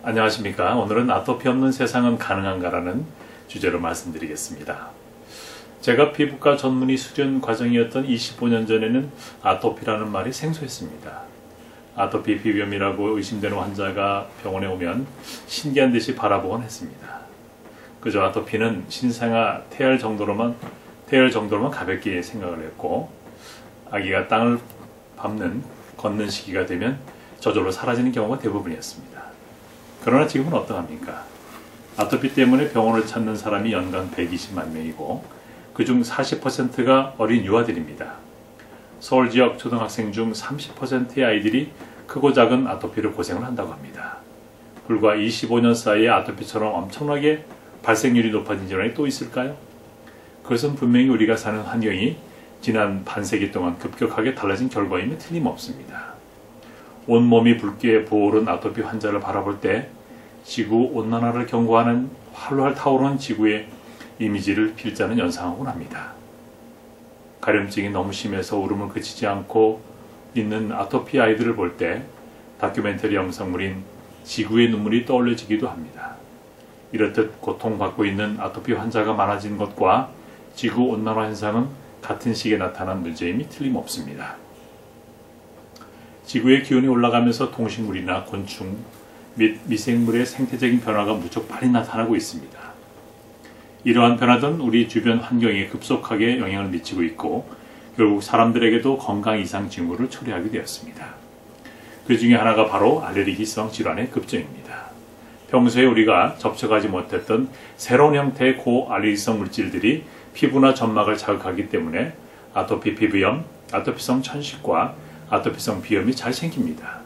안녕하십니까. 오늘은 아토피 없는 세상은 가능한가라는 주제로 말씀드리겠습니다. 제가 피부과 전문의 수련 과정이었던 25년 전에는 아토피라는 말이 생소했습니다. 아토피 비염이라고 의심되는 환자가 병원에 오면 신기한 듯이 바라보곤 했습니다. 그저 아토피는 신생아 태열 정도로만 가볍게 생각을 했고, 아기가 땅을 밟는 걷는 시기가 되면 저절로 사라지는 경우가 대부분이었습니다. 그러나 지금은 어떠합니까? 아토피 때문에 병원을 찾는 사람이 연간 120만 명이고 그중 40%가 어린 유아들입니다. 서울 지역 초등학생 중 30%의 아이들이 크고 작은 아토피로 고생을 한다고 합니다. 불과 25년 사이에 아토피처럼 엄청나게 발생률이 높아진 질환이 또 있을까요? 그것은 분명히 우리가 사는 환경이 지난 반세기 동안 급격하게 달라진 결과임에 틀림없습니다. 온몸이 붉게 부어오른 아토피 환자를 바라볼 때 지구온난화를 경고하는 활활 타오르는 지구의 이미지를 필자는 연상하곤 합니다. 가려움증이 너무 심해서 울음을 그치지 않고 있는 아토피 아이들을 볼 때 다큐멘터리 영상물인 지구의 눈물이 떠올려지기도 합니다. 이렇듯 고통받고 있는 아토피 환자가 많아진 것과 지구온난화 현상은 같은 시기에 나타난 문제임이 틀림없습니다. 지구의 기온이 올라가면서 동식물이나 곤충 및 미생물의 생태적인 변화가 무척 빨리 나타나고 있습니다. 이러한 변화는 우리 주변 환경에 급속하게 영향을 미치고 있고 결국 사람들에게도 건강 이상 징후를 초래하게 되었습니다. 그 중에 하나가 바로 알레르기성 질환의 급증입니다. 평소에 우리가 접촉하지 못했던 새로운 형태의 고알레르기성 물질들이 피부나 점막을 자극하기 때문에 아토피 피부염, 아토피성 천식과 아토피성 비염이 잘 생깁니다.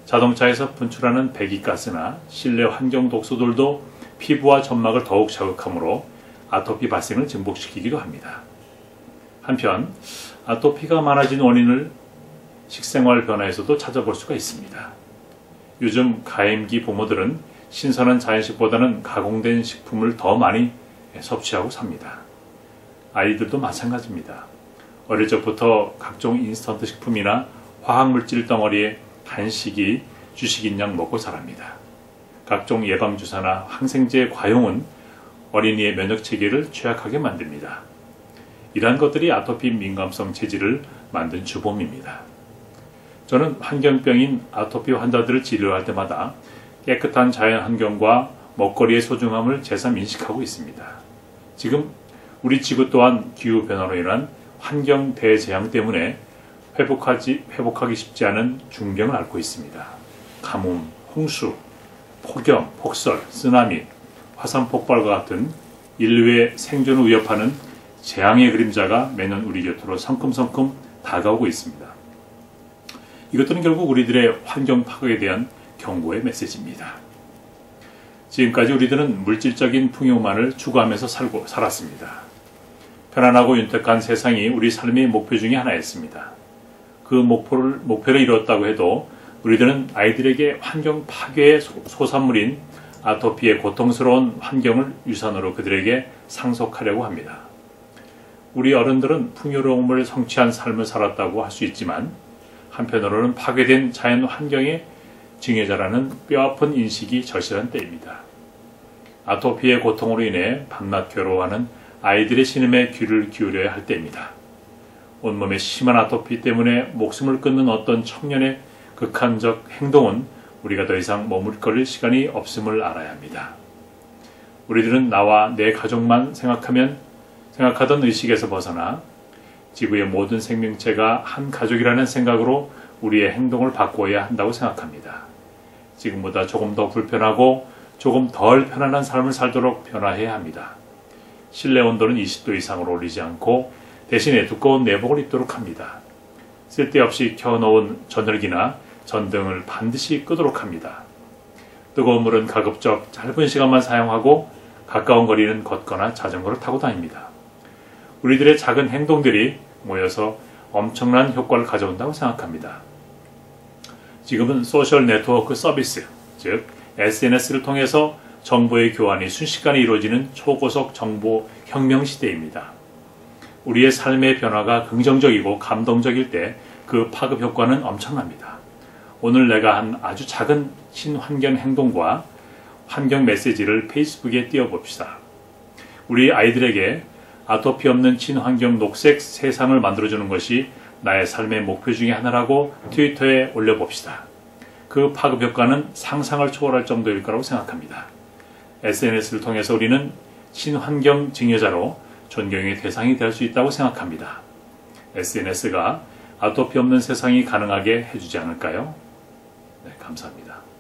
자동차에서 분출하는 배기가스나 실내 환경 독소들도 피부와 점막을 더욱 자극하므로 아토피 발생을 증폭시키기도 합니다. 한편 아토피가 많아진 원인을 식생활 변화에서도 찾아볼 수가 있습니다. 요즘 가임기 부모들은 신선한 자연식보다는 가공된 식품을 더 많이 섭취하고 삽니다. 아이들도 마찬가지입니다. 어릴 적부터 각종 인스턴트 식품이나 화학물질 덩어리에 간식이 주식인 양 먹고 자랍니다. 각종 예방주사나 항생제의 과용은 어린이의 면역체계를 취약하게 만듭니다. 이러한 것들이 아토피 민감성 체질을 만든 주범입니다. 저는 환경병인 아토피 환자들을 진료할 때마다 깨끗한 자연환경과 먹거리의 소중함을 새삼 인식하고 있습니다. 지금 우리 지구 또한 기후변화로 인한 환경 대재앙 때문에 회복하기 쉽지 않은 중병을 앓고 있습니다. 가뭄, 홍수, 폭염, 폭설, 쓰나미, 화산 폭발과 같은 인류의 생존을 위협하는 재앙의 그림자가 매년 우리 곁으로 성큼성큼 다가오고 있습니다. 이것들은 결국 우리들의 환경 파괴에 대한 경고의 메시지입니다. 지금까지 우리들은 물질적인 풍요만을 추구하면서 살았습니다. 편안하고 윤택한 세상이 우리 삶의 목표 중에 하나였습니다. 그 목표를 이뤘다고 해도 우리들은 아이들에게 환경 파괴의 소산물인 아토피의 고통스러운 환경을 유산으로 그들에게 상속하려고 합니다. 우리 어른들은 풍요로움을 성취한 삶을 살았다고 할 수 있지만 한편으로는 파괴된 자연 환경의 증여자라는 뼈아픈 인식이 절실한 때입니다. 아토피의 고통으로 인해 밤낮 괴로워하는 아이들의 신음에 귀를 기울여야 할 때입니다. 온몸에 심한 아토피 때문에 목숨을 끊는 어떤 청년의 극한적 행동은 우리가 더 이상 머물거릴 시간이 없음을 알아야 합니다. 우리들은 나와 내 가족만 생각하던 의식에서 벗어나 지구의 모든 생명체가 한 가족이라는 생각으로 우리의 행동을 바꿔야 한다고 생각합니다. 지금보다 조금 더 불편하고 조금 덜 편안한 삶을 살도록 변화해야 합니다. 실내 온도는 20도 이상으로 올리지 않고 대신에 두꺼운 내복을 입도록 합니다. 쓸데없이 켜놓은 전열기나 전등을 반드시 끄도록 합니다. 뜨거운 물은 가급적 짧은 시간만 사용하고 가까운 거리는 걷거나 자전거를 타고 다닙니다. 우리들의 작은 행동들이 모여서 엄청난 효과를 가져온다고 생각합니다. 지금은 소셜 네트워크 서비스, 즉 SNS를 통해서 정보의 교환이 순식간에 이루어지는 초고속 정보 혁명 시대입니다. 우리의 삶의 변화가 긍정적이고 감동적일 때 그 파급 효과는 엄청납니다. 오늘 내가 한 아주 작은 친환경 행동과 환경 메시지를 페이스북에 띄워봅시다. 우리 아이들에게 아토피 없는 친환경 녹색 세상을 만들어주는 것이 나의 삶의 목표 중에 하나라고 트위터에 올려봅시다. 그 파급 효과는 상상을 초월할 정도일 거라고 생각합니다. SNS를 통해서 우리는 친환경 증여자로 존경의 대상이 될 수 있다고 생각합니다. SNS가 아토피 없는 세상이 가능하게 해주지 않을까요? 네, 감사합니다.